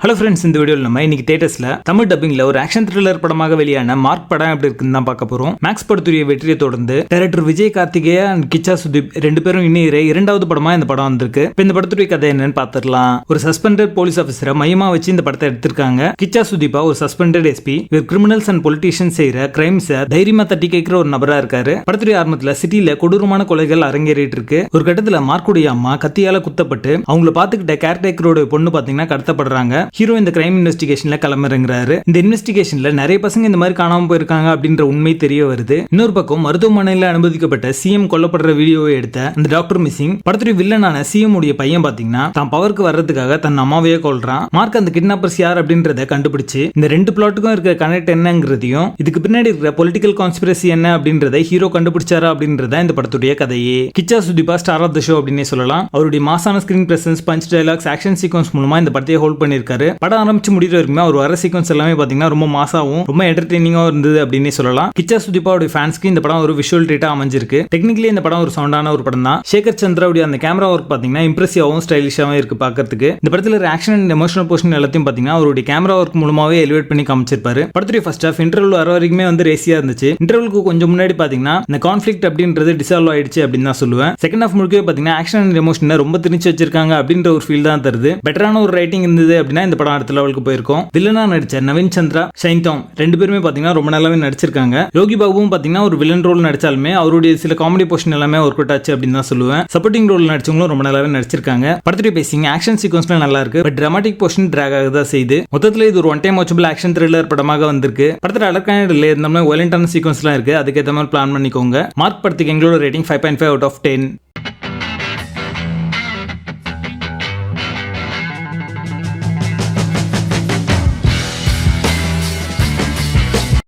Hello friends, இந்த வீடியோவில் நம்ம இன்னைக்கு தேட்டர்ஸ்ல தமிழ் டப்பிங்ல ஒரு ஆக்ஷன் த்ரில்லர் படமாக வெளியான மார்க் படம் எப்படி இருக்குன்னு தான் பார்க்க போறோம். மேக்ஸ் படத்துடைய வெற்றியை தொடர்ந்து டைரக்டர் விஜய் கார்த்திகேயா அண்ட் கிச்சா சுதீப் ரெண்டு பேரும் இணையிற இரண்டாவது படமா இந்த படம் வந்திருக்கு. இப்போ இந்த படத்துடைய கதை என்னன்னு பார்த்துடலாம். ஒரு சஸ்பெண்டட் போலீஸ் ஆஃபீஸரை மையமா வச்சு இந்த படத்தை எடுத்திருக்காங்க. கிச்சா சுதீப்பா ஒரு சஸ்பெண்டட் எஸ்பி, இவர் கிரிமினல்ஸ் அண்ட் பொலிட்டீஷியன்ஸ் செய்யற கிரைம்ஸை தைரியமா தட்டி கேட்கிற ஒரு நபரா இருக்காரு. படத்துடைய ஆரம்பத்துல சிட்டில கொடூரமான கொலைகள் அரங்கேறிட்டு இருக்கு. ஒரு கட்டத்துல மார்க்குடைய அம்மா கத்தியால குத்தப்பட்டு அவங்கள பாத்துக்கிட்ட கேர்டேக்கரோட பொண்ணு பாத்தீங்கன்னா கடத்தப்படுறாங்க. ஹீரோ இந்த கிரைம் இன்வெஸ்டிகேஷன்ல கிளம்புறாரு. இந்த இன்வெஸ்டிகேஷன்ல நிறைய பசங்க இந்த மாதிரி காணாம போயிருக்காங்க அப்படின்ற உண்மை தெரிய வருது. இன்னொரு பக்கம் மருத்துவமனையில அனுமதிக்கப்பட்ட சிஎம் கொல்லப்படுற வீடியோவை எடுத்த அந்த டாக்டர் மிஸ்ஸிங் படத்துடைய வில்லனான சிஎம் உடைய பையன் பாத்தீங்கன்னா தான் பவருக்கு வர்றதுக்காக தன் அம்மாவையே கொல்றான். மார்க் அந்த கிட்னாப்பர்ஸ் யார் அப்படின்றத கண்டுபிடிச்சு இந்த ரெண்டு பிளாட்டுக்கும் இருக்க கனெக்ட் என்னங்கிறதையும் இதுக்கு பின்னாடி இருக்கிற பொலிட்டிக்கல் கான்ஸ்பிரசி என்ன அப்படின்றத ஹீரோ கண்டுபிடிச்சாரா அப்படின்றத இந்த படத்துடைய கதையே. கிச்சா சுதீப்பா ஸ்டார் ஆஃப் த ஷோ அப்படின்னே சொல்லலாம். அவருடைய மாசான screen presence, punch dialogues, action sequence மூலமா இந்த படத்தையே ஹோல்ட் பண்ணிருக்காரு. படம் ஆரம்பிச்சு முடிகிற வரைக்குமே அவர் வர சீக்வன்ஸ் எல்லாமே பாத்தீங்கன்னா ரொம்ப மாசாவும் ரொம்ப என்டர்டெய்னிங்காகவும் இருந்தது அப்படின்னே சொல்லலாம். கிச்சா சுதீப்பாவுடைய ஃபேன்ஸ்க்கு இந்த படம் ஒரு விஷுவல் ட்ரீட்டா அமைஞ்சிருக்கு. டெக்னிக்கலி இந்த படம் ஒரு சவுண்டான ஒரு படம் தான். சேகர் சந்திராவுடைய அந்த கேமரா ஒர்க் பாத்தீங்கன்னா இம்ப்ரெசிவாகவும் ஸ்டைலிஷாவும் இருக்கு பார்க்கறதுக்கு. இந்த படத்துல ஆக்ஷன் அண்ட் எமோஷனல் போர்ஷன் எல்லாத்தையும் பாத்தீங்கன்னா அவருடைய கேமரா ஒர்க் மூலமாவே எலிவேட் பண்ணி காமிச்சிருப்பாரு. படத்துடைய ஃபர்ஸ்ட் ஹாஃப் இன்டர்வல் வர வரைக்குமே வந்து ரேசியா இருந்துச்சு. இன்டர்வலுக்கு கொஞ்சம் முன்னாடி பாத்தீங்கன்னா இந்த கான்ஃபிளிக்ட் அப்படின்றது டிசால்வ் ஆயிடுச்சு அப்படின்னு தான் சொல்லுவேன். செகண்ட் ஹாஃப் முழுக்கவே பாத்தீங்கன்னா ஆக்ஷன் அண்ட் எமோஷனை ரொம்ப திணிச்சு வச்சிருக்காங்க அப்படின்ற ஒரு ஃபீல் தான் தருது. பெட்டரான ஒரு ரைட்டிங் இருந்தது அப்படின்னா இந்த படம் அடுத்த லெவலுக்கு போயிருக்கும். வில்லனா நடிச்ச நவீன் சந்திரா, ஷைன் டாம் ரெண்டு பேருமே பாத்தீங்கன்னா ரொம்ப நல்லாவே நடிச்சிருக்காங்க. யோகி பாபுவும் பாத்தீங்கன்னா ஒரு வில்லன் ரோல் நடிச்சாலுமே அவருடைய சில காமெடி போர்ஷன் எல்லாமே ஒர்க் அவுட் ஆச்சு அப்படின்னு தான் சொல்லுவேன். சப்போர்ட்டிங் ரோல் நடிச்சவங்களும் ரொம்ப நல்லாவே நடிச்சிருக்காங்க. படத்துடைய பேசிங், ஆக்ஷன் சீக்வன்ஸ்ல நல்லா இருக்கு. பட் டிராமாட்டிக் போர்ஷன் டிராக் ஆகுதா செய்து. மொத்தத்துல இது ஒரு one time watchable action thriller படமாக வந்திருக்கு. படத்துல அடர்கான இல்லை இருந்தாலும் வயலண்டான சீக்வன்ஸ்லாம் இருக்கு. அதுக்கேற்ற மாதிரி பிளான் பண்ணிக்கோங்க. மார்க் படத்துக்கு எங்களோட ரேட்டிங் 5.5 out of 10.